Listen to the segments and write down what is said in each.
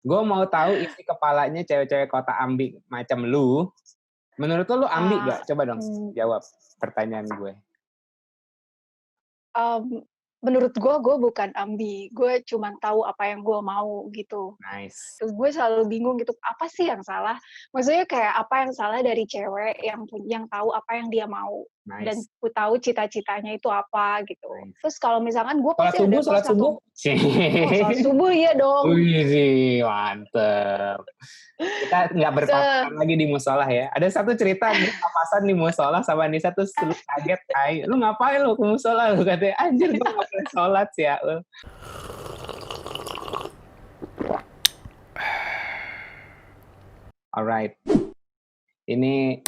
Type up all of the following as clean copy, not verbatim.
Gue mau tahu isi kepalanya cewek-cewek kota ambi macam lu. Menurut lu ambi Ah, gak? Coba dong jawab pertanyaan gue. mmm, menurut gue bukan ambi, gue cuman tahu apa yang gue mau gitu. Nice. Terus gue selalu bingung gitu, apa sih yang salah? Maksudnya kayak apa yang salah dari cewek yang tahu apa yang dia mau, dan Nice. tahu cita-citanya itu apa gitu. Nice. Terus kalau misalkan gue Sholat pasti ada subuh, kok sholat subuh. oh sholat subuh iya dong. Wih, mantep. Kita nggak berpapasan lagi di musola ya. Ada satu cerita gue papasan di musola sama Nisa terus lu kaget, lu ngapain lu ke musola? Lu katanya, anjir gue nggak boleh sholat sih ya lu. Alright, ini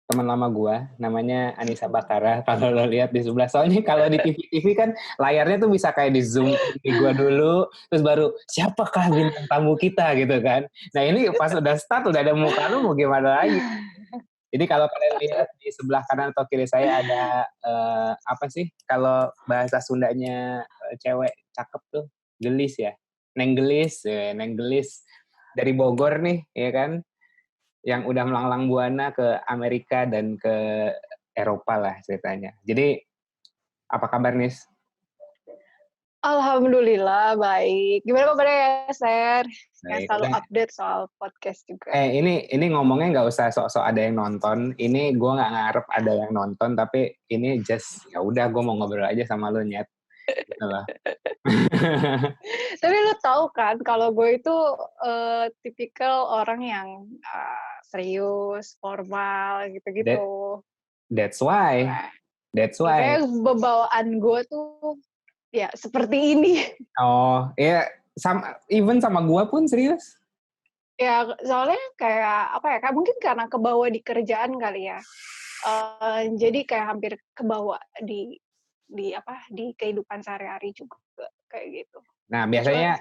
teman lama gue, namanya Anissa Bakara. Kalau lo lihat di sebelah, soalnya kalau di TV kan layarnya tuh bisa kayak di zoom di gue dulu, terus baru siapakah bintang tamu kita gitu kan. Nah ini pas udah start udah ada muka lu mau gimana lagi? Jadi kalau kalian lihat di sebelah kanan atau kiri saya ada apa sih? Kalau bahasa Sundanya cewek cakep tuh gelis ya, Neng Gelis dari Bogor nih, ya kan? Yang udah melanglang buana ke Amerika dan ke Eropa lah ceritanya. Jadi apa kabar Nis? Alhamdulillah baik. Gimana kabarnya ya, Ser? Yang Baik. selalu Udah. update soal podcast juga. Ini ngomongnya nggak usah sok-sok ada yang nonton. Ini gue nggak ngarep ada yang nonton, tapi ini just ya udah gue mau ngobrol aja sama lu nyet. Gitu loh. Tapi lu tahu kan kalau gue itu tipikal orang yang serius, formal That, gitu-gitu. that's why. Nah, That's why. makanya bawaan gue tuh ya seperti ini. Oh, ya even sama gue pun serius. Ya soalnya kayak apa ya? Kayak mungkin karena kebawa di kerjaan kali ya. Jadi kayak hampir kebawa di kehidupan sehari-hari juga kayak gitu. Nah, Cuman biasanya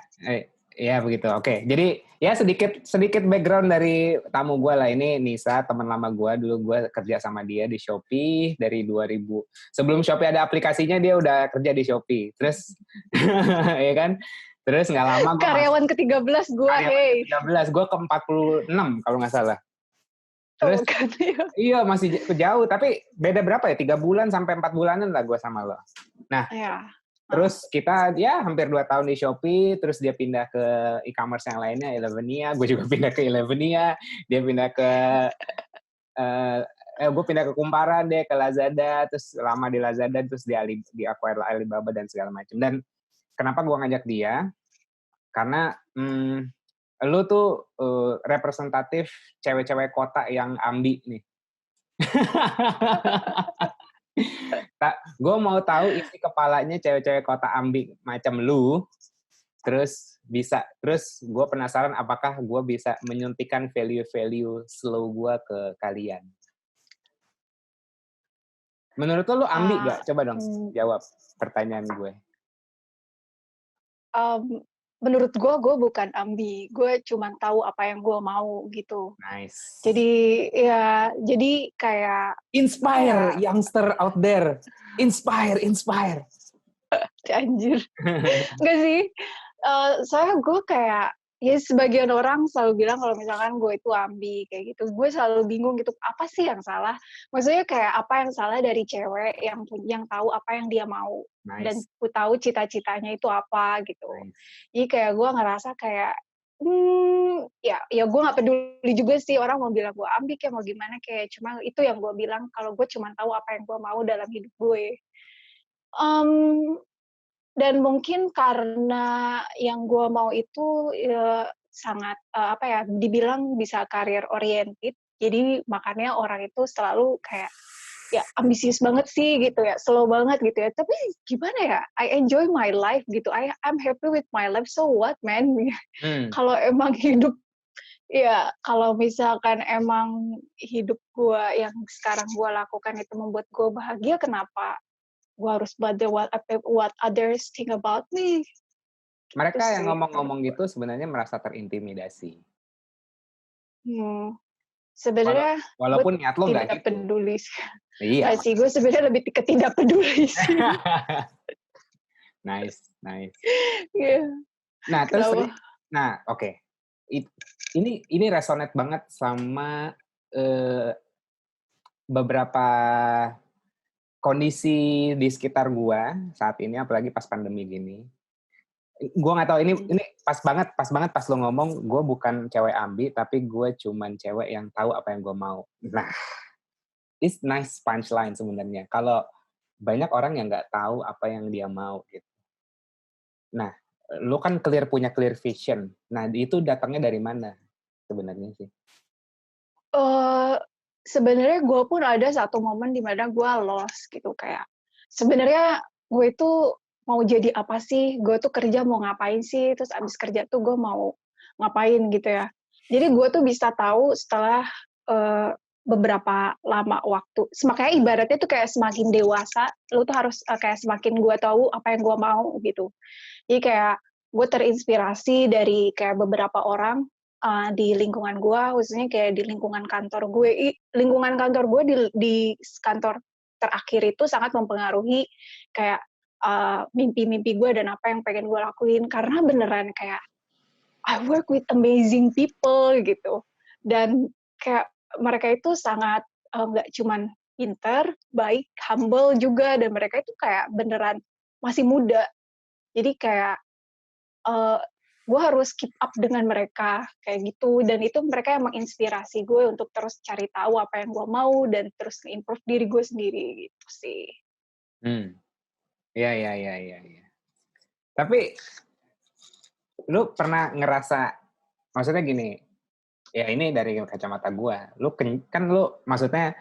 ya begitu. Oke. Jadi ya sedikit background dari tamu gue lah. Ini Nisa, teman lama gue. Dulu gue kerja sama dia di Shopee dari 2000. Sebelum Shopee ada aplikasinya dia udah kerja di Shopee. Terus ya kan? Terus nggak lama gue masuk karyawan ke-13 gue, karyawan hey. ke-13. Gue ke-46 kalau nggak salah. Oh, Terus kan ya. iya masih jauh. Tapi beda berapa ya? 3 bulan sampai 4 bulanan lah gue sama lo. Nah, Ya. terus kita ya hampir 2 tahun di Shopee, terus dia pindah ke e-commerce yang lainnya, Elevenia, gue juga pindah ke Elevenia, dia pindah ke, gue pindah ke Kumparan, dia ke Lazada, terus lama di Lazada, terus di acquire Alibaba dan segala macam. Dan kenapa gue ngajak dia? Karena lu tuh representatif cewek-cewek kota yang ambi nih. Gue mau tahu isi kepalanya cewek-cewek kota ambi macam lu. Terus gue penasaran apakah gue bisa menyuntikkan value-value slow gue ke kalian. Menurut lu ambi gak? Coba dong jawab pertanyaan gue. Menurut gue bukan ambi. Gue cuma tahu apa yang gue mau gitu. Nice. Jadi kayak Inspire youngster out there. Inspire. Anjir. Enggak sih. Soalnya gue kayak ya sebagian orang selalu bilang kalau misalkan gue itu ambi kayak gitu. Gue selalu bingung gitu, apa sih yang salah? Maksudnya kayak apa yang salah dari cewek yang tahu apa yang dia mau, dan Nice. tahu cita-citanya itu apa gitu. Nice. Jadi kayak gue ngerasa kayak ya gue nggak peduli juga sih orang mau bilang gue ambi kayak mau gimana, kayak cuma itu yang gue bilang kalau gue cuma tahu apa yang gue mau dalam hidup gue. Dan mungkin karena yang gue mau itu sangat dibilang bisa career oriented, jadi makanya orang itu selalu kayak ya ambisius banget sih gitu ya, slow banget gitu ya. Tapi gimana ya? I enjoy my life gitu. I'm happy with my life. So what, man? Kalau emang hidup ya, kalau misalkan emang hidup gue yang sekarang gue lakukan itu membuat gue bahagia, kenapa gue harus bother what others think about me? Gitu Mereka yang sih kalau ngomong-ngomong gue. gitu sebenarnya merasa terintimidasi. Sebenarnya gue Walaupun niat lo nggak tidak gitu. peduli sih. Iya. Nggak sih, gue sebenarnya lebih ke tidak peduli sih. Nice. Yeah. Nah, terus Kenapa? Nah, oke. Ini resonate banget sama, eee, beberapa kondisi di sekitar gua saat ini, apalagi pas pandemi gini. Gua nggak tahu Mhm. ini pas banget pas lo ngomong, gua bukan cewek ambi, tapi gue cuman cewek yang tahu apa yang gua mau. Nah, this nice punchline sebenarnya. Kalau banyak orang yang nggak tahu apa yang dia mau gitu. Nah, lu kan punya clear vision. Nah, itu datangnya dari mana sebenarnya sih? Eee, Sebenarnya gue pun ada satu momen di mana gue lost gitu, kayak sebenarnya gue itu mau jadi apa sih, gue tuh kerja mau ngapain sih, terus abis kerja tuh gue mau ngapain gitu ya. Jadi gue tuh bisa tahu setelah, eee, beberapa lama waktu, makanya ibaratnya tuh kayak semakin dewasa, lu tuh harus, kayak semakin gue tahu apa yang gue mau gitu. Jadi kayak gue terinspirasi dari kayak beberapa orang, di lingkungan gue, khususnya kayak di lingkungan kantor gue. Lingkungan kantor gue di kantor terakhir itu sangat mempengaruhi kayak, mimpi-mimpi gue dan apa yang pengen gue lakuin. Karena beneran kayak, I work with amazing people gitu. Dan kayak mereka itu sangat, nggak cuman pinter, baik, humble juga, dan mereka itu kayak beneran masih muda. Jadi kayak eee, gue harus keep up dengan mereka, kayak gitu. Dan itu mereka yang menginspirasi gue untuk terus cari tahu apa yang gue mau dan terus improve diri gue sendiri, gitu sih. Hmm, iya iya iya iya iya. Tapi lu pernah ngerasa maksudnya gini, ya ini dari kacamata gua, kan lu maksudnya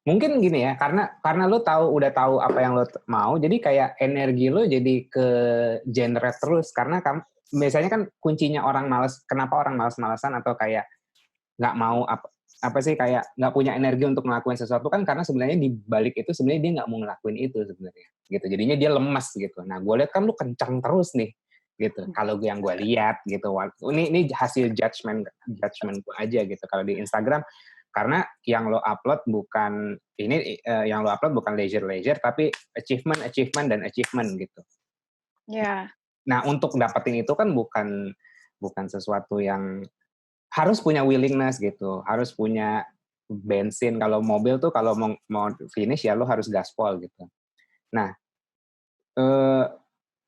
mungkin gini ya, karena lu udah tahu apa yang lu mau, jadi kayak energi lu jadi ke generate terus karena biasanya kan kuncinya orang malas, kenapa orang malas-malasan atau kayak nggak mau apa sih kayak nggak punya energi untuk ngelakuin sesuatu kan karena sebenarnya di balik itu sebenarnya dia nggak mau ngelakuin itu sebenarnya gitu jadinya dia lemas gitu. Nah gue lihat kan lu kencang terus nih gitu kalau yang gue lihat gitu. Ini hasil judgement gue aja gitu kalau di Instagram karena yang lo upload bukan yang lo upload bukan leisure tapi achievement dan achievement gitu. Ya. Nah untuk dapetin itu kan bukan sesuatu yang harus punya willingness gitu, harus punya bensin. Kalau mobil tuh kalau mau finish ya lo harus gaspol gitu. Nah, eee,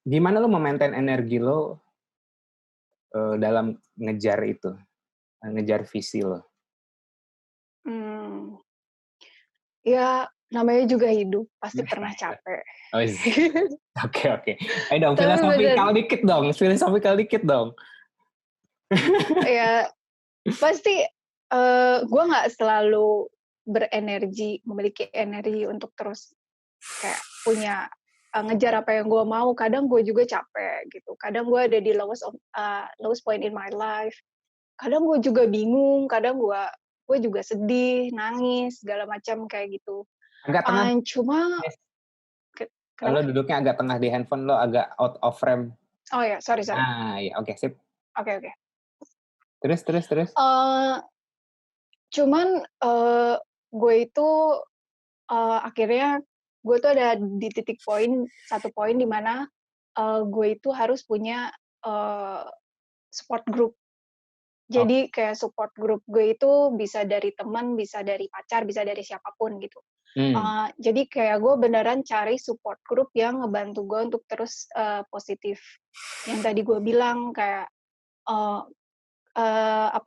gimana lo me-maintain energi lo, dalam ngejar itu, ngejar visi lo? Mmm, ya namanya juga hidup, pasti pernah capek. Oh, oke oke. Ayo dong Tapi bener, filosofikal dikit dong. ya pasti, gue nggak selalu memiliki energi untuk terus kayak punya, ngejar apa yang gue mau. Kadang gue juga capek gitu, kadang gue ada di lowest point in my life, kadang gue juga bingung, kadang gue juga sedih, nangis, segala macam kayak gitu. Agak tengah, Cuma lo kenapa? duduknya agak tengah di handphone lo agak out of frame. Oh ya, sorry sorry. Ah, iya, oke sip. Oke oke. Terus terus terus? Eee, Cuman, gue itu, akhirnya gue tuh ada di titik satu poin di mana, gue itu harus punya, eee, support group. Ok, Jadi kayak support group gue itu bisa dari teman, bisa dari pacar, bisa dari siapapun gitu. mmm, Jadi kayak gue beneran cari support group yang ngebantu gue untuk terus, positif. Yang tadi gue bilang kayak, eee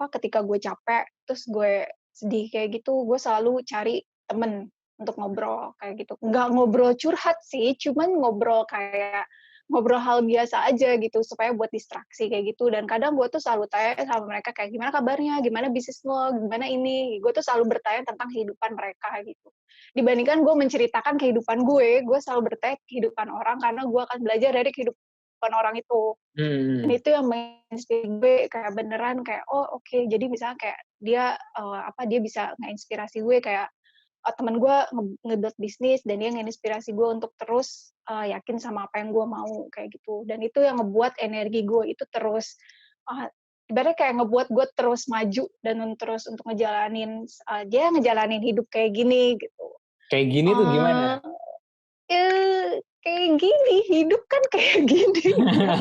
ketika gue capek, terus gue sedih kayak gitu, gue selalu cari temen untuk ngobrol kayak gitu. Nggak ngobrol curhat sih, cuman ngobrol kayak ngobrol hal biasa aja gitu, supaya buat distraksi kayak gitu. Dan kadang gue tuh selalu tanya sama mereka kayak, "Gimana kabarnya? Gimana bisnis lo? Gimana ini?" Gue tuh selalu bertanya tentang kehidupan mereka gitu. Dibandingkan gue menceritakan kehidupan gue selalu bertanya kehidupan orang karena gue akan belajar dari kehidupan orang itu. Dan mhm. itu yang menginspirasi gue kayak beneran kayak, oh oke, jadi misalnya kayak dia bisa ngeinspirasi gue kayak, temen gue nge-build bisnis dan dia nginspirasi gue untuk terus, yakin sama apa yang gue mau, kayak gitu. Dan itu yang ngebuat energi gue itu terus, eee, ibaratnya kayak ngebuat gue terus maju dan terus untuk ngejalanin hidup kayak gini, gitu. Kayak gini tuh gimana? Eee, kayak gini, hidup kan kayak gini, gitu.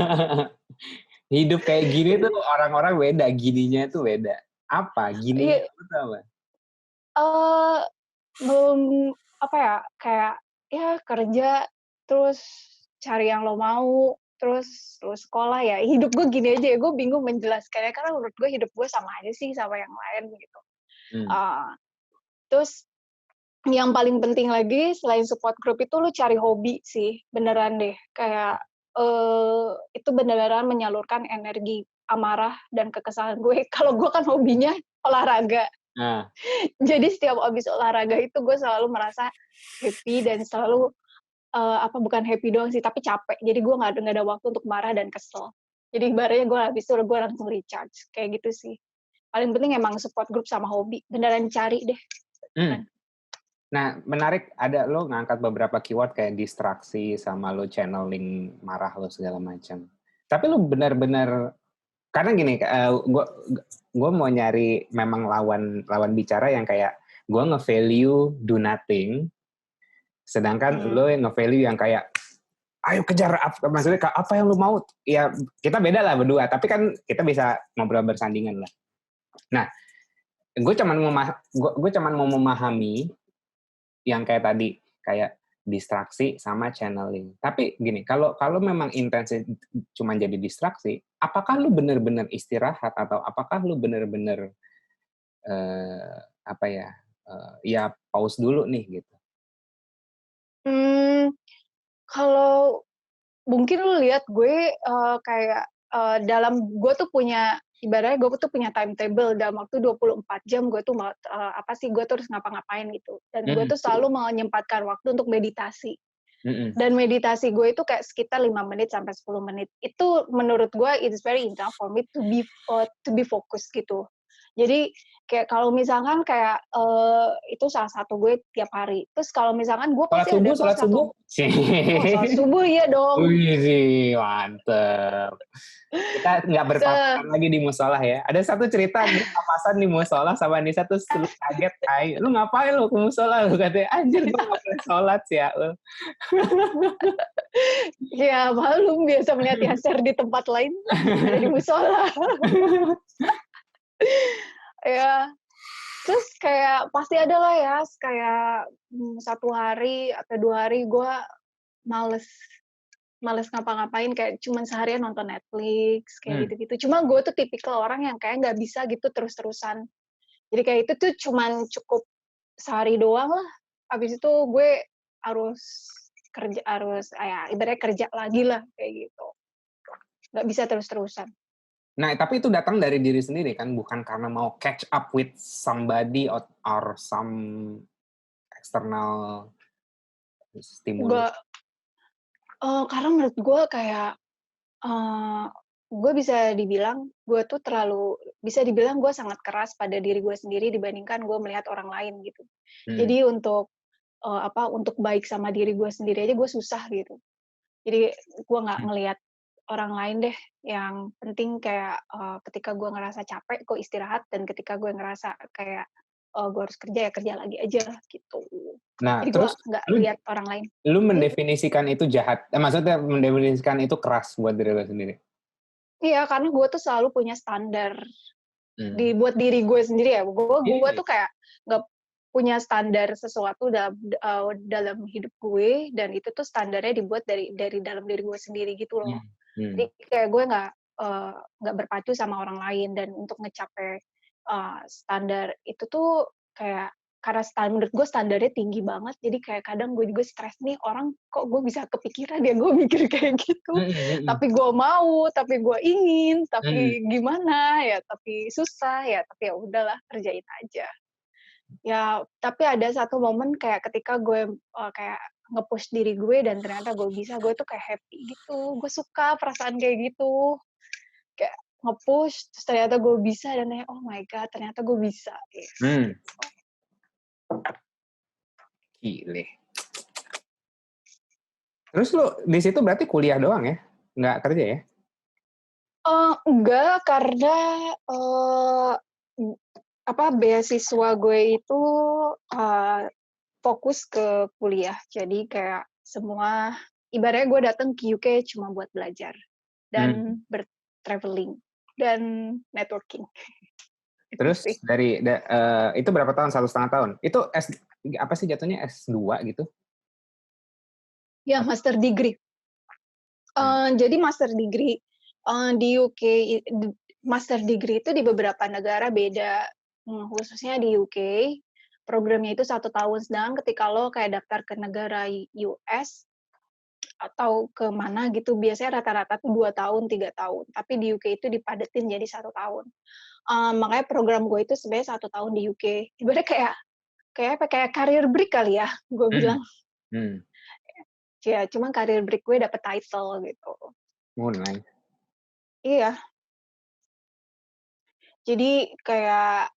Hidup kayak gini tuh orang-orang beda, gininya tuh beda. Apa gininya? Iya, Lu tahu nggak? eee, belum apa ya, kayak ya kerja, terus cari yang lo mau, terus sekolah ya, hidup gue gini aja ya, gue bingung menjelaskannya karena menurut gue hidup gue sama aja sih sama yang lain gitu. Mmm, Eee, terus yang paling penting lagi selain support group itu lu cari hobi sih, beneran deh. Kayak, itu beneran menyalurkan energi amarah dan kekesalan gue. Kalau gue kan hobinya olahraga. nah, Jadi setiap habis olahraga itu gue selalu merasa happy dan selalu, bukan happy doang sih, tapi capek. Jadi gue nggak ada waktu untuk marah dan kesel. Jadi ibaratnya gue habis itu gue langsung recharge, kayak gitu sih. Paling penting emang support group sama hobi, beneran cari deh, mmm. beneran. Nah, menarik ada lo ngangkat beberapa keyword kayak distraksi sama lo channeling marah lo segala macam. Tapi lo benar-benar karena gini, gua mau nyari memang lawan lawan bicara yang kayak gua nge-value do nothing, sedangkan Mmm, lo yang nge-value yang kayak ayo kejar maksudnya apa yang lo mau? Ya kita beda lah berdua, tapi kan kita bisa ngobrol bersandingan lah. Nah, gue cuman mau memahami yang kayak tadi, kayak distraksi sama channeling. Tapi gini, kalau kalau memang intensnya cuma jadi distraksi, apakah lu bener-bener istirahat atau apakah lu bener-bener, apa ya, ya pause dulu nih gitu? mmm, kalau mungkin lu lihat gue, kayak, dalam gue tuh punya ibaratnya gue tuh punya timetable dalam waktu 24 jam gue tuh gue tuh harus ngapa-ngapain gitu. Dan gue Mhm, tuh selalu menyempatkan waktu untuk meditasi. mhm. Dan meditasi gue itu kayak sekitar 5 menit sampai 10 menit. Itu menurut gue it's very enough for me to be focus gitu. Jadi kayak kalau misalkan kayak, itu salah satu gue tiap hari. Terus kalau misalkan gue Sholat pasti ada subuh kok sholat subuh? oh sholat subuh iya dong. Widih, mantep. Kita nggak Se berpapasan lagi di musola ya. Ada satu cerita gue papasan di musola sama Nisa terus lu kaget, "Ai, lu ngapain lu ke musola?" Lu katanya, "Anjir gue nggak pernah sholat ya lu." Ya malum biasa melihat Yaser di tempat lain, ada di musola. Ya, terus kayak pasti ada lah ya, kayak, 1 hari atau 2 hari gue males males ngapa-ngapain, kayak cuman seharian nonton Netflix, kayak Mmm, gitu-gitu. Cuma gue tuh tipikal orang yang kayak nggak bisa gitu terus-terusan. Jadi kayak itu tuh cuman cukup sehari doang lah, habis itu gue harus ibaratnya kerja lagi lah, kayak gitu. Nggak bisa terus-terusan. nah tapi itu datang dari diri sendiri kan, bukan karena mau catch up with somebody or some external stimulus. Nggak karena menurut gue kayak, eee, gue bisa dibilang gue sangat keras pada diri gue sendiri dibandingkan gue melihat orang lain gitu. Mhm, Jadi untuk baik sama diri gue sendiri aja gue susah gitu. Jadi gue nggak mhm. ngelihat orang lain deh, yang penting kayak, ketika gue ngerasa capek, gue istirahat, dan ketika gue ngerasa kayak, gue harus kerja, ya kerja lagi aja, gitu. Nah Jadi gue terus nggak lu lihat orang lain. lu Mhm? mendefinisikan itu jahat maksudnya mendefinisikan itu keras buat diri lu sendiri? Iya, karena gue tuh selalu punya standar Mmm, buat diri gue sendiri ya. iya Gue iya. tuh kayak nggak punya standar sesuatu dalam hidup gue, dan itu tuh standarnya dibuat dari dalam diri gue sendiri gitu loh. Mmm, mmm, Jadi kayak gue nggak berpacu sama orang lain, dan untuk ngecapai, standar itu tuh kayak karena menurut gue standarnya tinggi banget, jadi kayak kadang gue juga stres nih, orang kok gue bisa kepikiran ya gue mikir kayak gitu. mhm mhm, Tapi gue mau, tapi gue ingin, mhm. tapi gimana ya, tapi susah ya, tapi ya udahlah kerjain aja. Ya, tapi ada satu momen kayak ketika gue, kayak nge-push diri gue dan ternyata gue bisa, gue tuh kayak happy gitu, gue suka perasaan kayak gitu. Kayak nge-push, terus ternyata gue bisa dan kayak, "Oh my god, ternyata gue bisa." Mmm, Gitu. gile. Terus lu di situ berarti kuliah doang ya? Nggak kerja ya? Enggak, karena, eee, m beasiswa gue itu, eee, fokus ke kuliah. Jadi kayak semua ibaratnya gue datang ke UK cuma buat belajar Mmm, dan traveling dan networking. Terus itu berapa tahun? 1,5 tahun? Itu apa sih jatuhnya S2 gitu? Ya, master degree. Jadi master degree di UK, master degree itu di beberapa negara beda, khususnya di UK, programnya itu 1 tahun, sedangkan ketika lo kayak daftar ke negara US, atau ke mana gitu, biasanya rata-rata tuh 2 tahun, 3 tahun, tapi di UK itu dipadetin jadi 1 tahun. Makanya program gue itu sebenarnya 1 tahun di UK, ibaratnya kayak career break kali ya, gue bilang. Ya, cuma career break gue dapet title gitu. Oh, nice. Iya. Jadi kayak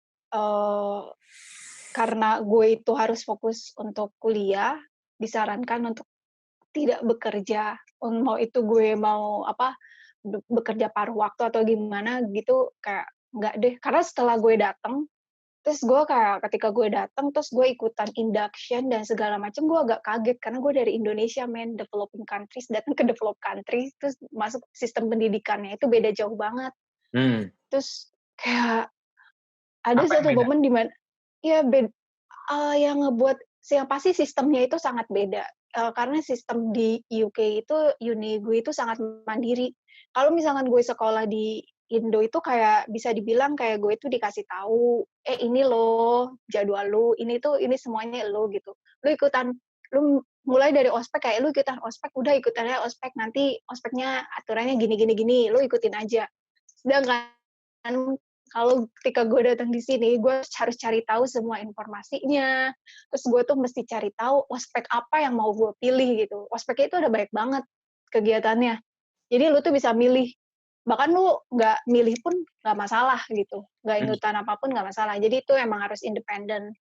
karena gue itu harus fokus untuk kuliah, disarankan untuk tidak bekerja. Mau itu gue mau bekerja paruh waktu atau gimana gitu, kayak enggak deh. Karena setelah gue datang, terus gue kayak ketika gue datang, terus gue ikutan induction dan segala macam, gue agak kaget karena gue dari Indonesia, developing countries, datang ke developed countries, terus masuk sistem pendidikannya itu beda jauh banget. Terus kayak ada satu momen di mana ya yang ngebuat yang pasti sistemnya itu sangat beda. Karena sistem di UK itu uni gue itu sangat mandiri. Kalau misalkan gue sekolah di Indo itu kayak bisa dibilang kayak gue itu dikasih tahu, ini loh jadwal lu, ini semuanya lo gitu. Lu mulai dari ospek kayak lu ikutan ospek, udah ikutannya ospek, nanti ospeknya aturannya gini, lu ikutin aja. Sedangkan kalau ketika gue datang di sini, gue harus cari tahu semua informasinya. Terus gue tuh mesti cari tahu ospek apa yang mau gue pilih gitu. Ospeknya itu ada banyak banget kegiatannya. Jadi lu tuh bisa milih. Bahkan lu nggak milih pun nggak masalah gitu. Nggak ikutan apapun nggak masalah. Jadi itu emang harus independen.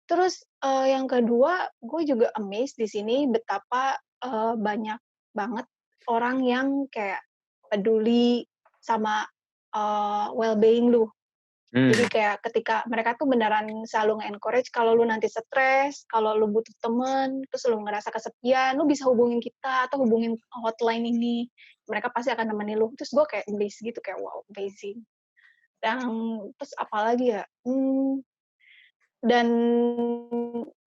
Terus yang kedua, gue juga amazed di sini betapa banyak banget orang yang kayak peduli sama well-being lu. Jadi kayak ketika mereka tuh beneran selalu nge-encourage kalau lu nanti stres, kalau lu butuh temen, terus lu ngerasa kesepian, lu bisa hubungin kita atau hubungin hotline ini. Mereka pasti akan nemenin lu. Terus gue kayak amazed gitu, kayak wow, amazing. Dan terus apalagi ya? Dan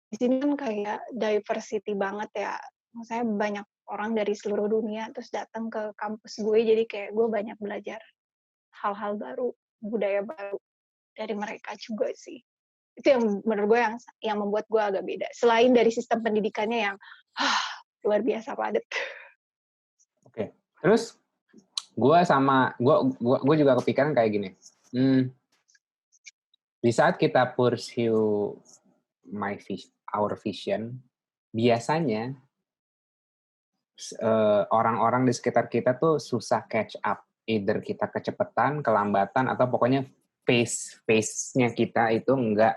di sini kan kayak diversity banget ya. Maksudnya banyak orang dari seluruh dunia terus datang ke kampus gue, jadi kayak gue banyak belajar hal-hal baru, budaya baru dari mereka juga sih. Itu yang menurut gue yang membuat gue agak beda. Selain dari sistem pendidikannya yang luar biasa padat. Oke. Terus gue juga kepikiran kayak gini. Di saat kita pursue our vision, biasanya orang-orang di sekitar kita tuh susah catch up. Either kita kecepatan, kelambatan, atau pokoknya pace-nya kita itu nggak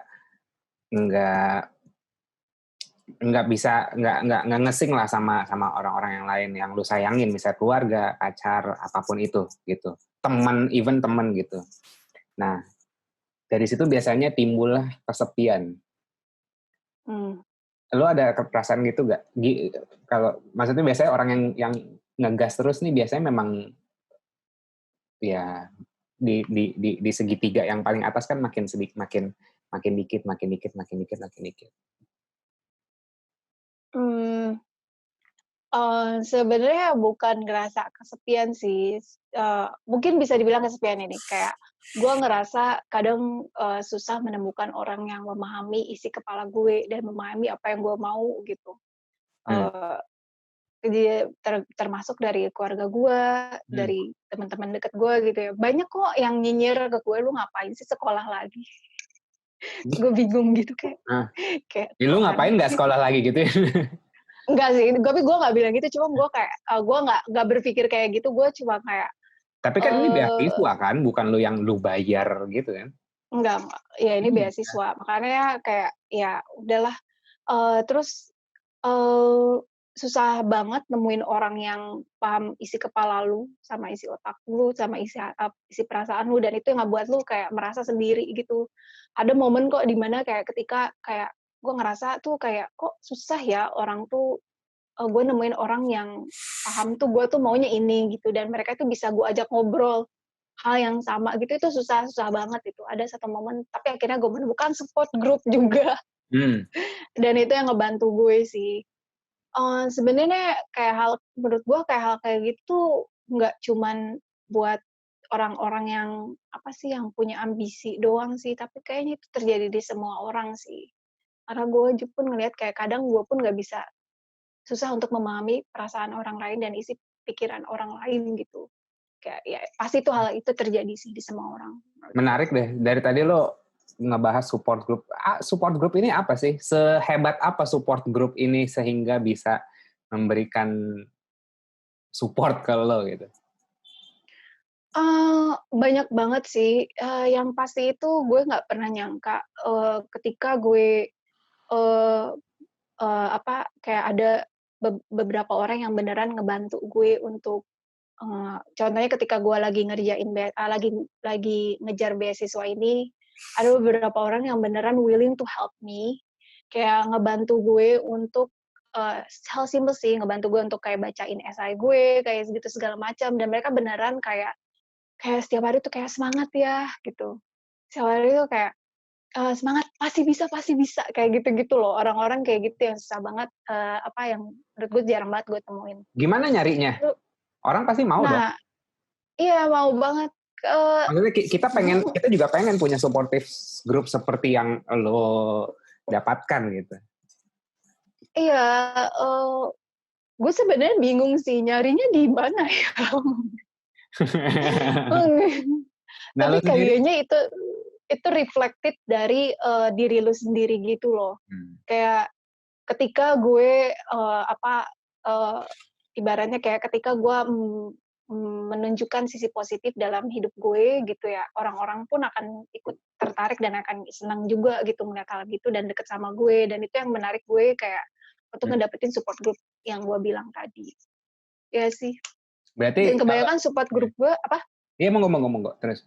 ngesing lah sama orang-orang yang lain yang lu sayangin, misalnya keluarga, pacar, apapun itu gitu, even teman gitu. Nah, dari situ biasanya timbullah kesepian. Lu ada perasaan gitu nggak? Kalau maksudnya biasanya orang yang ngegas terus nih biasanya memang ya di segitiga yang paling atas kan makin dikit. Sebenarnya bukan ngerasa kesepian sih, mungkin bisa dibilang kesepian ini, kayak gue ngerasa kadang susah menemukan orang yang memahami isi kepala gue dan memahami apa yang gue mau gitu. Jadi termasuk dari keluarga gue, dari teman-teman dekat gue gitu ya. Banyak kok yang nyinyir ke gue, lu ngapain sih sekolah lagi? Gue bingung gitu kayak. Lu ngapain nggak sekolah lagi gitu ya? Enggak sih, tapi gue nggak bilang gitu, cuma gue kayak gue nggak berpikir kayak gitu, gue cuma kayak. Tapi kan ini beasiswa kan, bukan lu bayar gitu kan? Enggak, ya ini beasiswa, makanya kayak ya udahlah. Terus susah banget nemuin orang yang paham isi kepala lu, sama isi otak lu, sama isi perasaan lu, dan itu yang ngebuat lu kayak merasa sendiri gitu. Ada momen kok dimana kayak ketika kayak gue ngerasa tuh kayak kok susah ya orang tuh, gue nemuin orang yang paham tuh gue tuh maunya ini gitu, dan mereka tuh bisa gue ajak ngobrol hal yang sama gitu, itu susah banget itu. Ada satu momen, tapi akhirnya gue menemukan support group juga, Hmm. dan itu yang ngebantu gue sih. Sebenarnya menurut gue kayak hal kayak gitu nggak cuman buat orang-orang yang, apa sih, yang punya ambisi doang sih, tapi kayaknya itu terjadi di semua orang sih. Karena gue pun ngelihat kayak kadang gue pun nggak bisa, susah untuk memahami perasaan orang lain dan isi pikiran orang lain gitu. Kayak ya pasti itu hal itu terjadi sih di semua orang menurut gue. Menarik deh. Dari tadi lo ngebahas support group. Support group ini apa sih? Sehebat apa support group ini sehingga bisa memberikan support ke lo gitu? Banyak banget sih, yang pasti itu gue nggak pernah nyangka, ketika gue, eee kayak ada beberapa orang yang beneran ngebantu gue untuk, contohnya ketika gue lagi ngerjain lagi ngejar beasiswa ini, ada beberapa orang yang beneran willing to help me, kayak ngebantu gue untuk, hal simpel sih, ngebantu gue untuk kayak bacain esai gue, kayak segitu segala macam, dan mereka beneran kayak kayak setiap hari tuh kayak, "Semangat ya," gitu. Setiap hari tuh kayak, "Semangat, pasti bisa," kayak gitu-gitu loh, orang-orang kayak gitu yang susah banget, yang menurut gue jarang banget gue temuin. Gimana nyarinya? Lu Orang pasti mau dong. nah, iya mau banget, Maksudnya dulu kita juga pengen punya supportive group seperti yang lo dapatkan gitu. iya, gue sebenarnya bingung sih nyarinya di mana ya? Nah, lo Tapi sendiri? kayaknya itu reflected dari, diri lu sendiri gitu loh. Hmm. Kayak ketika gue, eee, ibaratnya kayak ketika gue, menunjukkan sisi positif dalam hidup gue gitu ya, orang-orang pun akan ikut tertarik dan akan senang juga gitu ngeliat hal gitu dan deket sama gue, dan itu yang menarik gue kayak untuk ngedapetin support group yang gue bilang tadi. Iya sih, dan Berarti kalau kebanyakan support group gue iya monggo terus.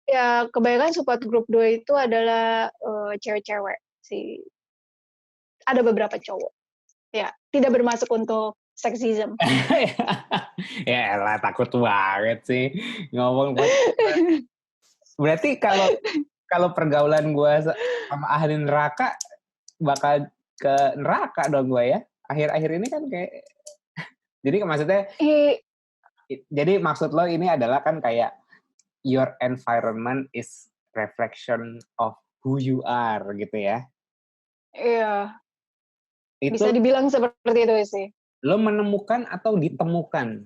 ya kebanyakan support group gue itu adalah, cewek-cewek sih. Ada beberapa cowok, ya, tidak bermaksud untuk seksisme. Ya elah takut banget sih ngomong. Berarti kalau pergaulan gue sama ahli neraka bakal ke neraka dong gue ya. Akhir-akhir ini kan kayak jadi maksudnya I jadi maksud lo ini adalah kan kayak your environment is reflection of who you are gitu ya. iya, bisa Itu dibilang seperti itu sih. lo menemukan atau ditemukan?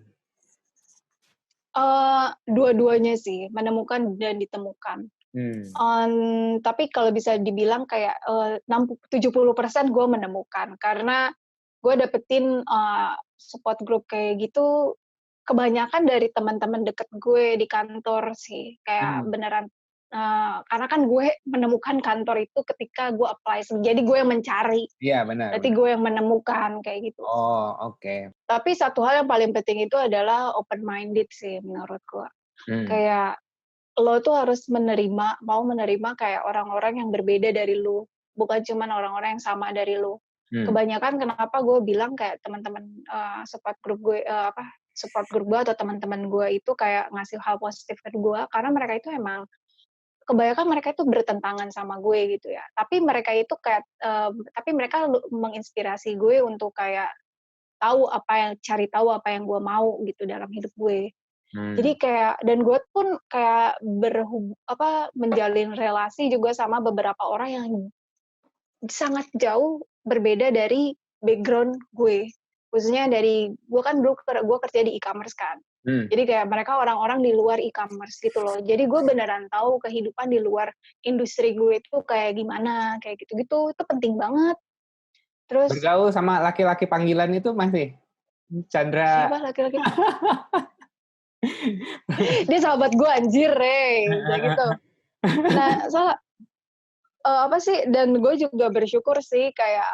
Dua-duanya sih, menemukan dan ditemukan. Hmm. Tapi kalau bisa dibilang kayak, 70% gue menemukan, karena gue dapetin, support group kayak gitu, kebanyakan dari teman-teman deket gue di kantor sih, kayak Hmm. beneran, karena kan gue menemukan kantor itu ketika gue apply, jadi gue yang mencari, Iya benar berarti benar. gue yang menemukan, kayak gitu. Oh oke. Tapi satu hal yang paling penting itu adalah open minded sih menurut gue. Hmm. Kayak lo tuh harus mau menerima kayak orang-orang yang berbeda dari lu, bukan cuman orang-orang yang sama dari lu. Hmm. Kebanyakan kenapa gue bilang kayak teman-teman, support group gue atau teman-teman gue itu kayak ngasih hal positif ke gue, karena mereka itu emang kebanyakan mereka itu bertentangan sama gue gitu ya. Tapi mereka itu kayak, tapi mereka menginspirasi gue untuk kayak cari tahu apa yang gue mau gitu dalam hidup gue. Jadi Hmm. kayak dan gue pun kayak menjalin relasi juga sama beberapa orang yang sangat jauh berbeda dari background gue. Khususnya gue kan dulu gue kerja di e-commerce kan. Hmm. Jadi kayak mereka orang-orang di luar e-commerce gitu loh. Jadi gue beneran tahu kehidupan di luar industri gue itu kayak gimana, kayak gitu-gitu. Itu penting banget. Terus Bergaul sama laki-laki panggilan itu masih Chandra. siapa laki-laki? Dia sahabat gue anjir, kayak gitu. Nah, dan gue juga bersyukur sih kayak,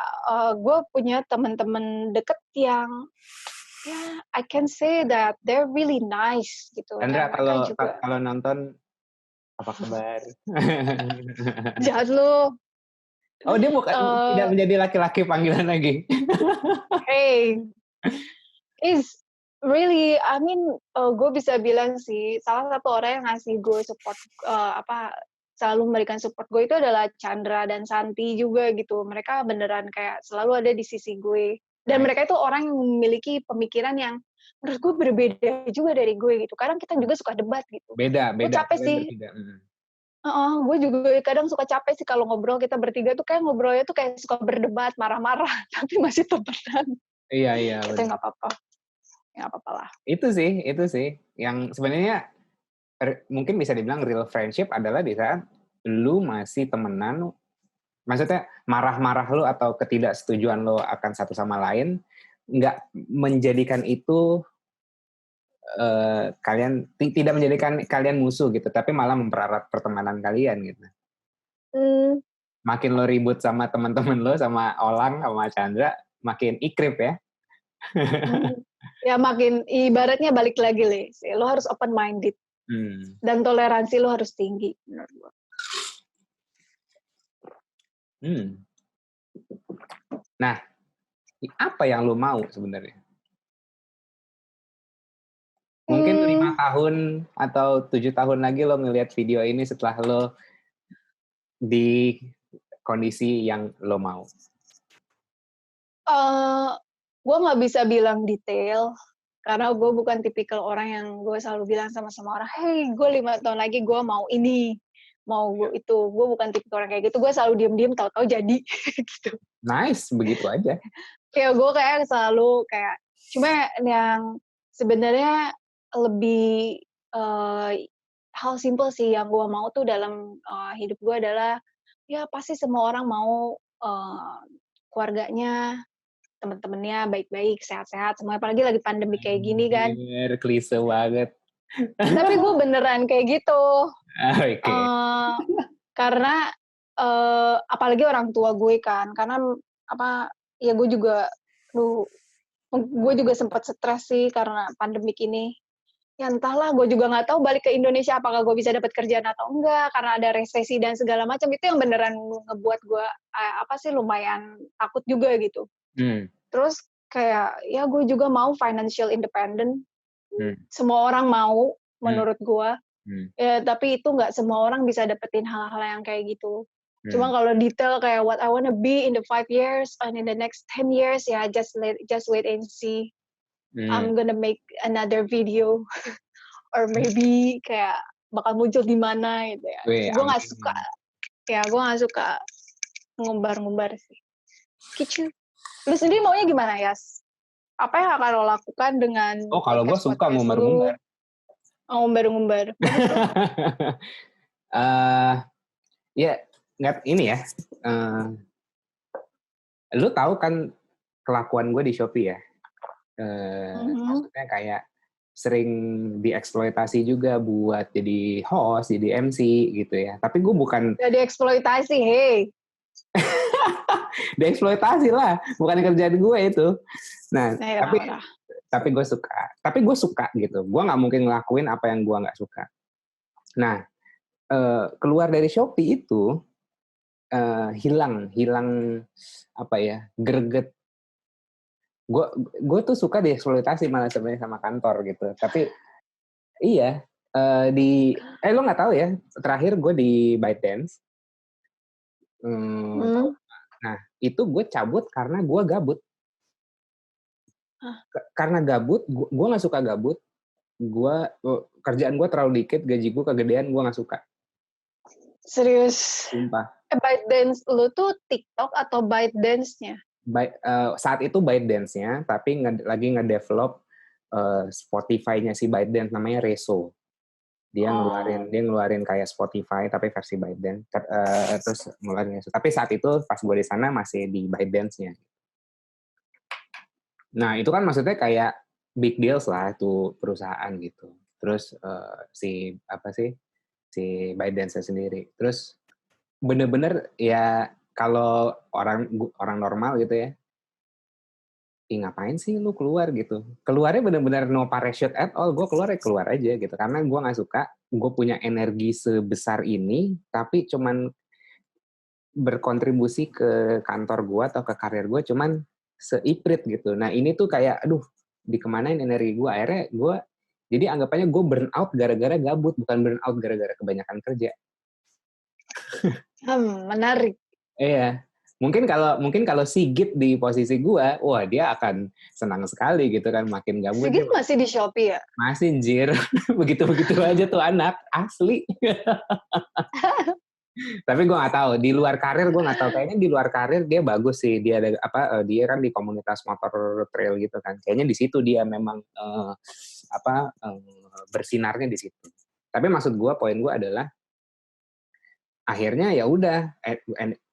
gue punya teman-teman deket yang, ya I can say that they're really nice gitu, Chandra dan mereka juga kalau nonton apa kabar? jahat lu, Oh dia bukan tidak eee, menjadi laki-laki panggilan lagi. hey, is really, I mean, gue bisa bilang sih, salah satu orang yang ngasih gue support, selalu memberikan support gue itu adalah Chandra dan Santi juga gitu. Mereka beneran kayak selalu ada di sisi gue. Dan Nice. mereka itu orang yang memiliki pemikiran yang menurut gue berbeda juga dari gue gitu. Kadang kita juga suka debat gitu. Beda, Gue capek kalian sih. bertiga. Gue juga kadang suka capek sih kalau ngobrol kita bertiga tuh kayak ngobrolnya tuh kayak suka berdebat, marah-marah, tapi masih temenan. Iya, Itu benar. nggak apa-apa. Nggak apa-apa lah. Itu sih. Yang sebenarnya mungkin bisa dibilang real friendship adalah di saat lu masih temenan, maksudnya marah-marah lu atau ketidaksetujuan lu akan satu sama lain, nggak menjadikan itu kalian tidak menjadikan kalian musuh gitu, tapi malah mempererat pertemanan kalian gitu. Makin lo ribut sama teman-teman lo, sama Olang, sama Chandra, makin ikrip ya. Ya makin ibaratnya balik lagi lo harus open minded dan toleransi lo harus tinggi menurut gue. Nah, apa yang lo mau sebenarnya? Mungkin 5 tahun atau 7 tahun lagi lo ngelihat video ini setelah lo di kondisi yang lo mau. Gue nggak bisa bilang detail karena gue bukan tipikal orang yang gue selalu bilang sama orang, hey gue 5 tahun lagi gue mau ini, mau gue itu. Gue bukan tipikal orang kayak gitu. Gue selalu diem-diem tahu-tahu jadi gitu. Nice, begitu aja. Kayak gue kayak selalu kayak, cuma yang sebenarnya lebih hal simple sih yang gue mau tuh dalam hidup gue adalah ya pasti semua orang mau keluarganya, teman-temannya baik-baik, sehat-sehat, semua apalagi lagi pandemi kayak gini kan. Klise banget. Tapi gue beneran kayak gitu. Okay. Karena apalagi orang tua gue kan, karena ya gue juga sempat stres sih karena pandemik ini. Ya entahlah, gue juga nggak tahu balik ke Indonesia apakah gue bisa dapat kerjaan atau enggak karena ada resesi dan segala macam. Itu yang beneran ngebuat gue lumayan takut juga gitu. Terus kayak ya gue juga mau financial independent. Semua orang mau menurut gue. Ya, tapi itu nggak semua orang bisa dapetin hal-hal yang kayak gitu. Cuma kalau detail kayak what I wanna be in the 5 years and in the next 10 years ya just wait and see. I'm gonna make another video or maybe kayak bakal muncul di mana gitu ya. Gue nggak suka ngumbar-ngumbar sih. Gitu. Lu sendiri maunya gimana, Yas? Apa yang akan lo lakukan dengan kalau gue suka ngumbar-ngumbar. Ngumbar-ngumbar. Ya, nggak ini ya. Lu tahu kan kelakuan gue di Shopee ya. Maksudnya kayak sering dieksploitasi juga buat jadi host, jadi MC gitu ya. Tapi gue bukan... Jadi eksploitasi, hey. Dieksploitasi lah, bukan kerjaan gue itu. Nah, tapi gue suka. Tapi gue suka gitu. Gue nggak mungkin ngelakuin apa yang gue nggak suka. Nah, keluar dari Shopee itu hilang apa ya, greget. Gue tuh suka dieksploitasi malah sebenarnya sama kantor gitu. Tapi iya, lo nggak tahu ya, terakhir gue di ByteDance. Nah, itu gue cabut karena gue gabut. Karena gabut, gue nggak suka gabut. Kerjaan gue terlalu dikit, gaji gue kegedean, gue nggak suka. Serius? Sumpah. ByteDance lu tuh TikTok atau ByteDance-nya? Saat itu ByteDance-nya, tapi lagi ngedevelop Spotify-nya si ByteDance, namanya Reso. Dia ngeluarin kayak Spotify tapi versi ByteDance. Terus ngeluarin Reso. Tapi saat itu pas gue di sana masih di ByteDance-nya. Nah, itu kan maksudnya kayak big deals lah itu perusahaan gitu. Terus si ByteDance sendiri. Terus bener-bener ya kalau orang normal gitu ya, ngapain sih lu keluar gitu? Keluarnya bener-bener no parachute at all. Gue keluar aja gitu. Karena gue nggak suka, gue punya energi sebesar ini, tapi cuman berkontribusi ke kantor gue atau ke karir gue cuman seiprit gitu. Nah ini tuh kayak, aduh, dikemanain energi gue. Akhirnya gue, jadi anggapannya gue burn out gara-gara gabut, bukan burn out gara-gara kebanyakan kerja. Menarik. Iya. Mungkin kalau Sigit di posisi gue, wah dia akan senang sekali gitu kan, makin gabut dia Sigit masih di Shopee ya? masih anjir. Begitu-begitu aja tuh anak, asli. Tapi gue nggak tahu, di luar karir gue nggak tahu, kayaknya di luar karir dia bagus sih, dia ada dia kan di komunitas motor trail gitu kan, kayaknya di situ dia memang bersinarnya di situ. Tapi maksud gue, poin gue adalah akhirnya ya udah,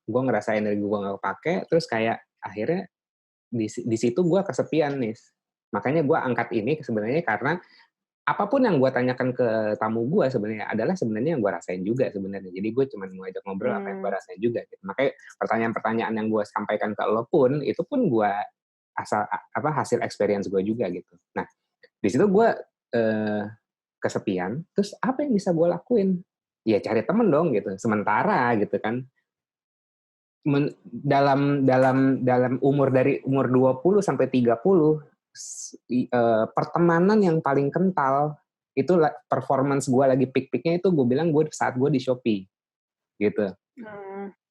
gue ngerasa energi gue nggak kepake, terus kayak akhirnya di situ gue kesepian nih. Makanya gue angkat ini sebenarnya karena apapun yang gue tanyakan ke tamu gue sebenarnya adalah sebenarnya yang gue rasain juga sebenarnya. Jadi gue cuma mau ajak ngobrol apa yang gue rasain juga. Gitu. Makanya pertanyaan-pertanyaan yang gue sampaikan ke lo pun itu pun gue hasil experience gue juga gitu. Nah di situ gue kesepian. Terus apa yang bisa gue lakuin? Ya cari temen dong gitu. Sementara gitu kan. Dalam umur dari umur 20 sampai 30 pertemanan yang paling kental itu performance gue lagi peak-peaknya itu gue bilang gue saat gue di Shopee gitu.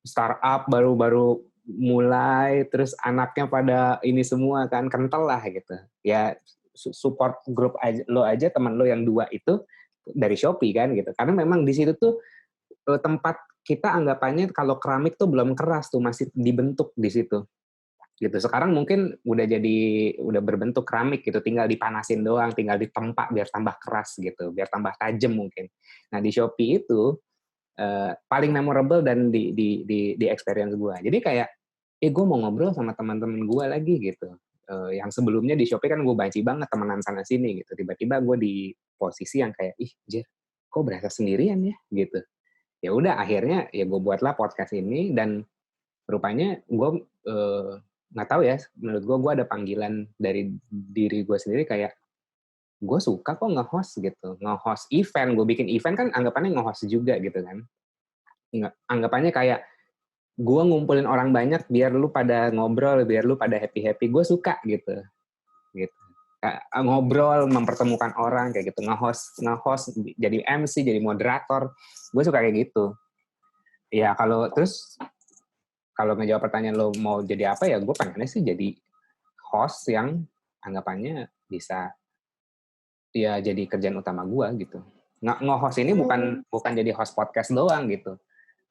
Startup baru mulai, terus anaknya pada ini semua kan, kental lah gitu. Ya support grup aja teman lo yang 2 itu dari Shopee kan gitu. Karena memang di situ tuh tempat kita anggapannya kalau keramik tuh belum keras tuh, masih dibentuk di situ. Gitu. Sekarang mungkin udah berbentuk keramik gitu, tinggal dipanasin doang, tinggal ditempa biar tambah keras gitu, biar tambah tajam mungkin. Nah, di Shopee itu paling memorable dan di experience gue. Jadi kayak gue mau ngobrol sama teman-teman gue lagi gitu. Yang sebelumnya di Shopee kan gue banci banget temenan sana sini gitu. Tiba-tiba gue di posisi yang kayak Jer, kok berasa sendirian ya gitu. Ya udah akhirnya ya gue buatlah podcast ini dan rupanya gue nggak tahu ya, menurut gue ada panggilan dari diri gue sendiri kayak gue suka kok nge-host gitu, nge-host event, gue bikin event kan anggapannya nge-host juga gitu kan, anggapannya kayak gue ngumpulin orang banyak biar lu pada ngobrol, biar lu pada happy-happy, gue suka gitu. Ngobrol, mempertemukan orang kayak gitu, nge-host jadi MC, jadi moderator, gue suka kayak gitu. Ya kalau ngejawab pertanyaan lo mau jadi apa ya, gue pengennya sih jadi host yang anggapannya bisa ya jadi kerjaan utama gue gitu. Nge-host ini bukan jadi host podcast doang gitu.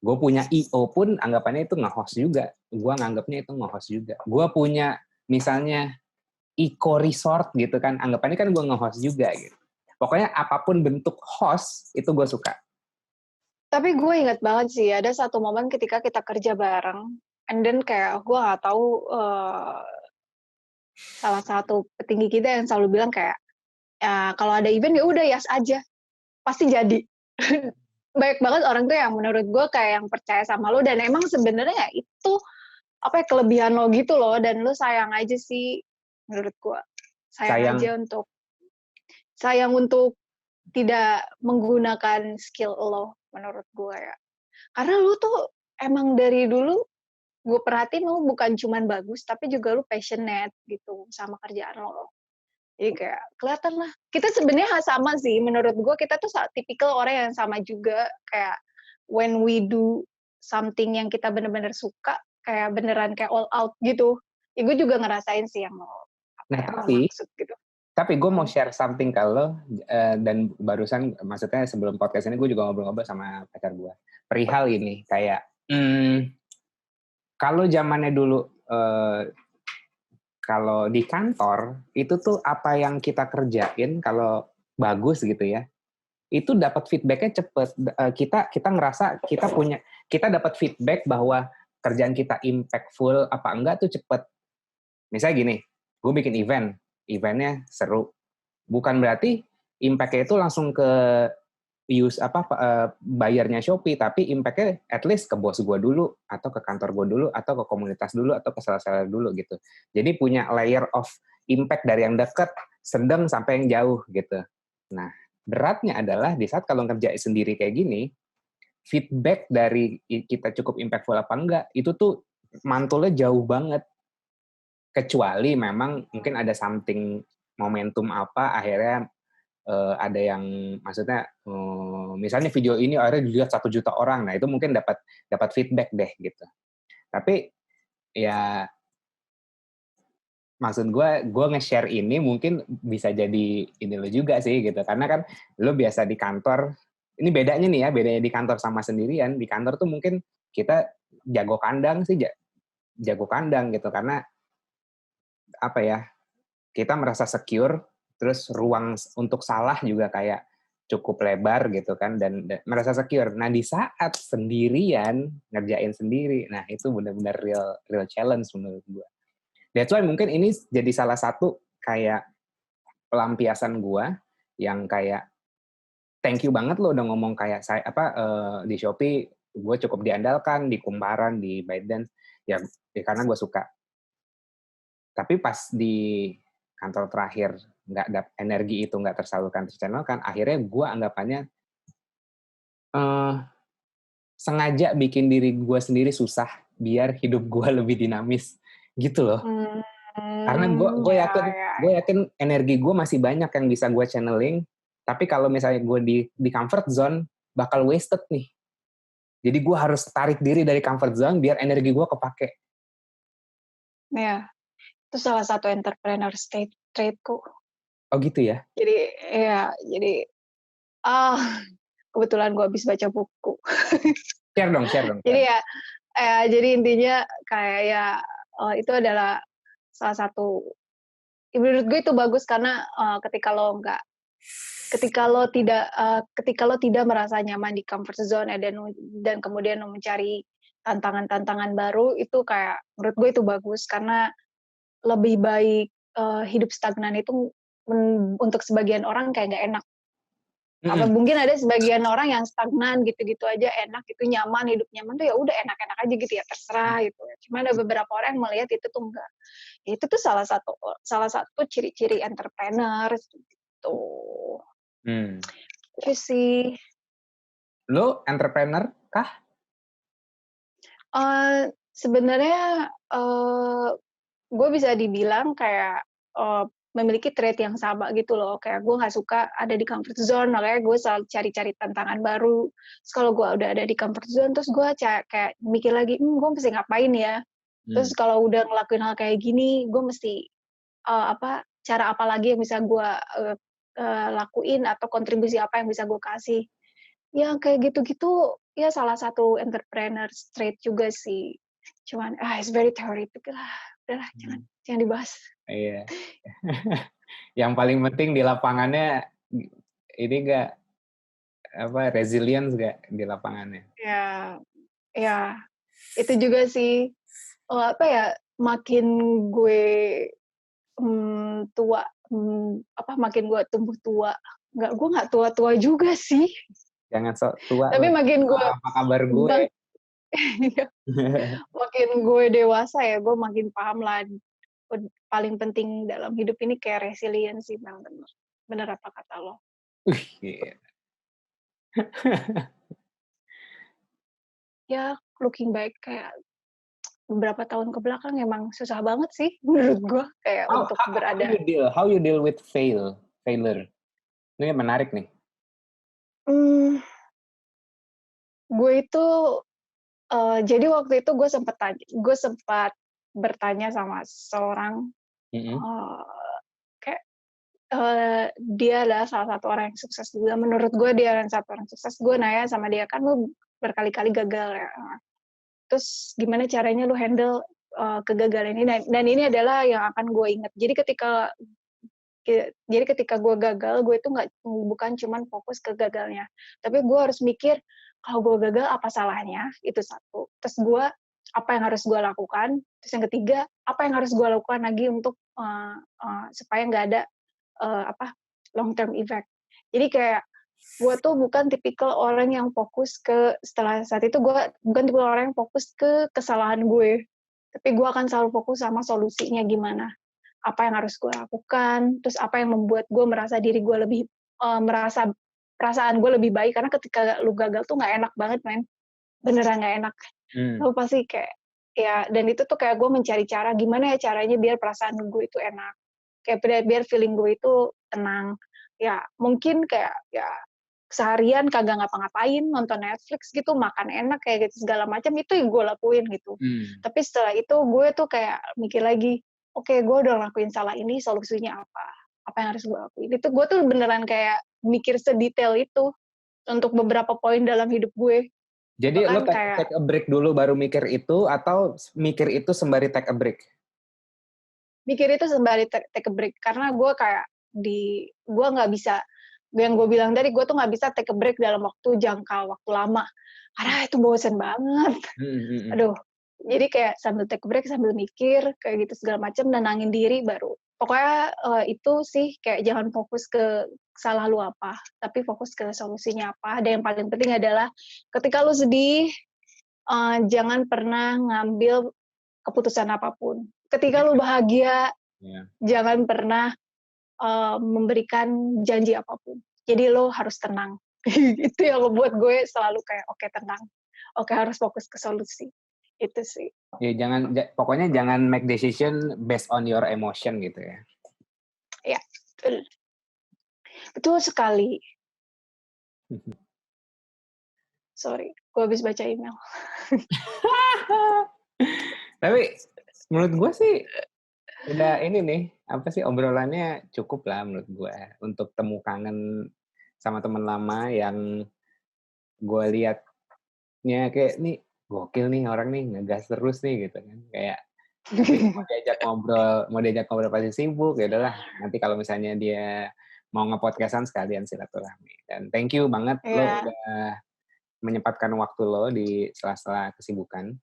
Gue punya IO pun anggapannya itu nge-host juga. Gue nganggapnya itu nge-host juga. Gue punya misalnya Eco Resort gitu kan, anggapannya kan gue nge-host juga gitu. Pokoknya apapun bentuk host itu gue suka. Tapi gue ingat banget sih, ada satu momen ketika kita kerja bareng, and then kayak gue nggak tahu salah satu petinggi kita yang selalu bilang kayak, ya kalau ada event ya udah yas aja, pasti jadi. Banyak banget orang tuh yang menurut gue kayak yang percaya sama lo, dan emang sebenarnya itu apa ya, kelebihan lo gitu loh, dan lo sayang aja sih menurut gue. Sayang untuk tidak menggunakan skill lo menurut gue ya. Karena lu tuh emang dari dulu gue perhatiin lu bukan cuman bagus, tapi juga lu passionate gitu sama kerjaan lo. Jadi kayak kelihatan lah. Kita sebenarnya sama sih, menurut gue kita tuh tipikal orang yang sama juga. Kayak when we do something yang kita bener-bener suka, kayak beneran kayak all out gitu. Ya gue juga ngerasain sih yang lo maksud gitu. Tapi gue mau share something ke lo, dan barusan, maksudnya sebelum podcast ini gue juga ngobrol-ngobrol sama pacar gue. Perihal ini, kayak, kalau zamannya dulu, kalau di kantor, itu tuh apa yang kita kerjain, kalau bagus gitu ya, itu dapat feedback-nya cepet. Kita ngerasa kita dapat feedback bahwa kerjaan kita impactful, apa enggak tuh cepet. Misalnya gini, gue bikin eventnya seru. Bukan berarti impact-nya itu langsung ke bayarnya Shopee, tapi impact-nya at least ke bos gue dulu, atau ke kantor gue dulu, atau ke komunitas dulu, atau ke seller-seller dulu gitu. Jadi punya layer of impact dari yang dekat, sedang sampai yang jauh gitu. Nah, beratnya adalah di saat kalau ngerjain sendiri kayak gini, feedback dari kita cukup impactful apa enggak, itu tuh mantulnya jauh banget. Kecuali memang mungkin ada something momentum apa akhirnya ada yang maksudnya misalnya video ini akhirnya dilihat 1 juta orang, nah itu mungkin dapat feedback deh gitu. Tapi ya maksud gue nge-share ini mungkin bisa jadi ini lo juga sih gitu, karena kan lo biasa di kantor, ini bedanya nih ya, bedanya di kantor sama sendirian. Di kantor tuh mungkin kita jago kandang sih, jago kandang gitu, karena apa ya, kita merasa secure, terus ruang untuk salah juga kayak cukup lebar gitu kan, dan merasa secure. Nah di saat sendirian ngerjain sendiri, nah itu benar-benar real challenge menurut gue. That's why mungkin ini jadi salah satu kayak pelampiasan gue yang kayak thank you banget lo udah ngomong kayak saya di Shopee gue cukup diandalkan, di Kumparan, di ByteDance ya karena gue suka. Tapi pas di kantor terakhir energi itu nggak tersalurkan, akhirnya gue anggapannya sengaja bikin diri gue sendiri susah biar hidup gue lebih dinamis gitu loh. Karena gue yakin energi gue masih banyak yang bisa gue channeling, tapi kalau misalnya gue di comfort zone bakal wasted nih. Jadi gue harus tarik diri dari comfort zone biar energi gue kepake. Ya, itu salah satu entrepreneur traitku. Oh gitu ya? Jadi kebetulan gue habis baca buku. Share dong. Jadi jadi intinya kayak itu adalah salah satu, menurut gue itu bagus karena ketika lo tidak merasa nyaman di comfort zone dan kemudian lo mencari tantangan-tantangan baru, itu kayak menurut gue itu bagus karena lebih baik hidup stagnan itu untuk sebagian orang kayak nggak enak. Apa mungkin ada sebagian orang yang stagnan gitu-gitu aja enak, itu nyaman, hidup nyaman tuh ya udah enak-enak aja gitu ya, terserah gitu. Cuma ada beberapa orang yang melihat itu tuh enggak. Itu tuh salah satu ciri-ciri entrepreneur gitu. Itu sih. Lo entrepreneur kah? Sebenarnya gue bisa dibilang kayak memiliki trait yang sama gitu loh. Kayak gue nggak suka ada di comfort zone, makanya gue selalu cari-cari tantangan baru. Terus kalau gue udah ada di comfort zone, terus gue kayak mikir lagi, gue mesti ngapain ya? Terus kalau udah ngelakuin hal kayak gini, gue mesti cara apa lagi yang bisa gue lakuin atau kontribusi apa yang bisa gue kasih? Ya kayak gitu-gitu, ya salah satu entrepreneur trait juga sih. Cuman it's very theoretical lah. Udahlah, jangan dibahas. Iya. Yang paling penting di lapangannya ini enggak resilience enggak di lapangannya. Ya, itu juga sih. Makin gue tua, makin gue tumbuh tua. Gue nggak tua-tua juga sih. Jangan sok tua. Tapi makin gue apa kabar gue? Makin gue dewasa ya, gue makin paham lah. Paling penting dalam hidup ini kayak resiliensi, memang bener apa kata lo. Ya, looking back kayak beberapa tahun ke belakang emang susah banget sih menurut gue kayak untuk berada. How you deal with failure? Ini menarik nih. Gue itu jadi waktu itu gue sempat bertanya sama seorang kayak dia adalah salah satu orang yang sukses juga. Menurut gue dia adalah satu orang sukses. Gue nanya sama dia, kan lu berkali-kali gagal ya. Terus gimana caranya lu handle kegagalan ini? Dan ini adalah yang akan gue ingat. Jadi ketika gue gagal, gue itu bukan cuman fokus ke gagalnya, tapi gue harus mikir kalau gue gagal apa salahnya, itu satu. Terus apa yang harus gue lakukan? Terus yang ketiga, apa yang harus gue lakukan lagi untuk supaya nggak ada long term effect. Jadi kayak gue tuh bukan tipikal orang yang fokus setelah saat itu gue bukan tipikal orang yang fokus ke kesalahan gue, tapi gue akan selalu fokus sama solusinya gimana, apa yang harus gue lakukan, terus apa yang membuat gue merasa diri gue lebih merasa perasaan gue lebih baik, karena ketika lu gagal tuh nggak enak banget, men, beneran nggak enak. Lu pasti kayak ya, dan itu tuh kayak gue mencari cara gimana ya caranya biar perasaan gue itu enak kayak biar feeling gue itu tenang. Ya mungkin kayak ya seharian kagak ngapa-ngapain, nonton Netflix gitu, makan enak kayak gitu segala macam, itu yang gue lakuin gitu. Tapi setelah itu gue tuh kayak mikir lagi, oke, gue udah ngelakuin salah ini, solusinya apa? Apa yang harus gue lakuin? Itu gue tuh beneran kayak mikir sedetail itu untuk beberapa poin dalam hidup gue. Jadi lo Bahkan kayak take a break dulu baru mikir itu, atau mikir itu sembari take a break? mikir itu sembari take a break, karena gue kayak gue nggak bisa, yang gue bilang tadi, gue tuh nggak bisa take a break dalam jangka waktu lama, karena itu bosen banget. Aduh, jadi kayak sambil take a break, sambil mikir kayak gitu segala macam, nenangin diri baru. Pokoknya itu sih, kayak jangan fokus ke salah lu apa, tapi fokus ke solusinya apa. Dan yang paling penting adalah ketika lu sedih, jangan pernah ngambil keputusan apapun. Ketika lu bahagia, jangan pernah memberikan janji apapun. Jadi lo harus tenang. Itu yang membuat gue selalu kayak oke, tenang. Oke, harus fokus ke solusi. Itu sih. Ya pokoknya jangan make decision based on your emotion gitu ya. Ya, betul. Betul sekali. Sorry, gue habis baca email. Tapi menurut gue sih udah ini nih, apa sih, obrolannya cukup lah menurut gue untuk temu kangen sama teman lama yang gue liatnya kayak nih gokil nih orang nih, ngegas terus nih gitu kan, kayak nanti mau diajak ngobrol pasti sibuk, ya udahlah nanti kalau misalnya dia mau nge-podcastan sekalian silaturahmi. Dan thank you banget lo udah menyempatkan waktu lo di sela-sela kesibukan.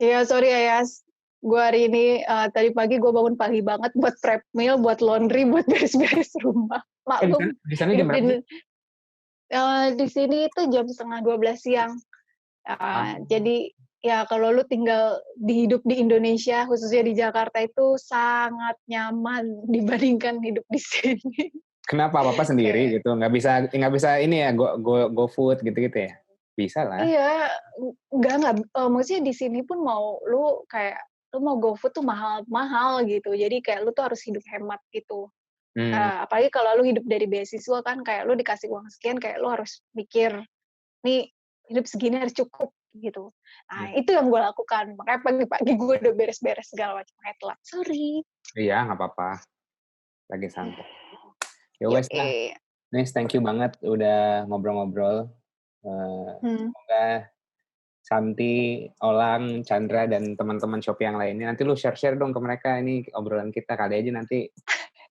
Iya, sorry ya, Yas. Gue hari ini, tadi pagi gue bangun pagi banget buat prep meal, buat laundry, buat beres-beres rumah. Maklum. Di sana jam berapa? Di sini itu jam 11:30 siang. Jadi ya kalau lu tinggal hidup di Indonesia, khususnya di Jakarta, itu sangat nyaman dibandingkan hidup di sini. Kenapa? Papa sendiri gitu? Nggak bisa ini ya, go food gitu-gitu ya? Bisa lah. Iya, enggak, maksudnya di sini pun lu mau go food tuh mahal-mahal gitu. Jadi kayak lu tuh harus hidup hemat gitu. Apalagi kalau lu hidup dari beasiswa kan, kayak lu dikasih uang sekian, kayak lu harus mikir, nih hidup segini harus cukup gitu. Nah, itu yang gue lakukan. Makanya pagi-pagi gue udah beres-beres segala macam, kayak telat. Sorry. Iya, nggak apa-apa. Lagi santai. Ya wes lah. Nis, thank you banget udah ngobrol-ngobrol. Semoga Santi, Olang, Chandra, dan teman-teman Shopee yang lainnya, nanti lu share-share dong ke mereka ini obrolan kita, kali aja nanti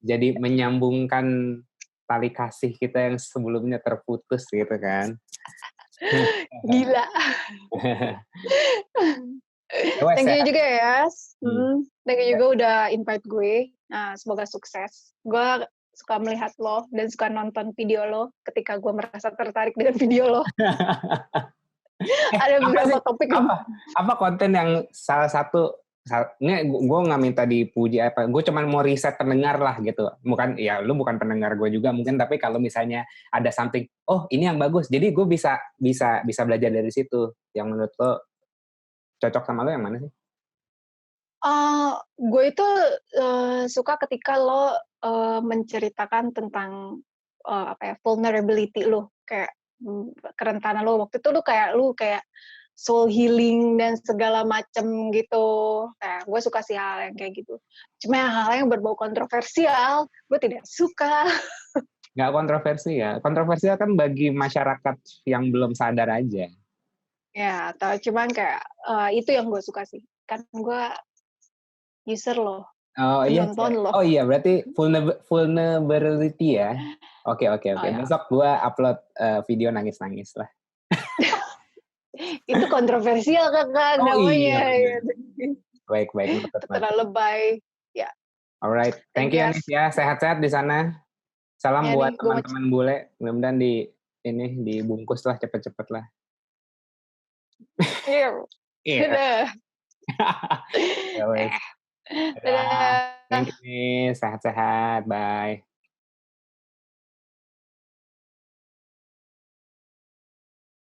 jadi menyambungkan tali kasih kita yang sebelumnya terputus gitu kan. Gila. Thank you juga ya, Yas. Thank you juga udah invite gue. Nah, semoga sukses. Gue suka melihat lo dan suka nonton video lo ketika gue merasa tertarik dengan video lo. Ada beberapa topik. Apa konten yang salah satu, ini gue nggak minta dipuji apa, gue cuma mau riset pendengar lah gitu. Bukan, ya lu bukan pendengar gue juga mungkin, tapi kalau misalnya ada something, oh ini yang bagus, jadi gue bisa belajar dari situ. Yang menurut lo cocok sama lo yang mana sih? Gue itu suka ketika lo menceritakan tentang vulnerability lo, kayak kerentanan lo. Waktu itu lu kayak soul healing dan segala macem gitu. Kayak gue suka sih hal yang kayak gitu. Cuma hal yang berbau kontroversial, gue tidak suka. Nggak kontroversi ya. Kontroversial kan bagi masyarakat yang belum sadar aja. Ya, atau cuman kayak itu yang gue suka sih. Kan gue user loh. Oh iya, loh. oh iya, berarti vulnerability ya. Oke. Besok gue upload video nangis-nangis lah. Itu kontroversial kakak namanya. Iya. Baik. Terlalu lebay. Ya. Alright, thank you Anis ya. Sehat-sehat di sana. Salam buat teman-teman bule. Mudah-mudahan dibungkus lah cepet-cepet lah. Iya. Ya wes. Thank you nih, sehat-sehat. Bye.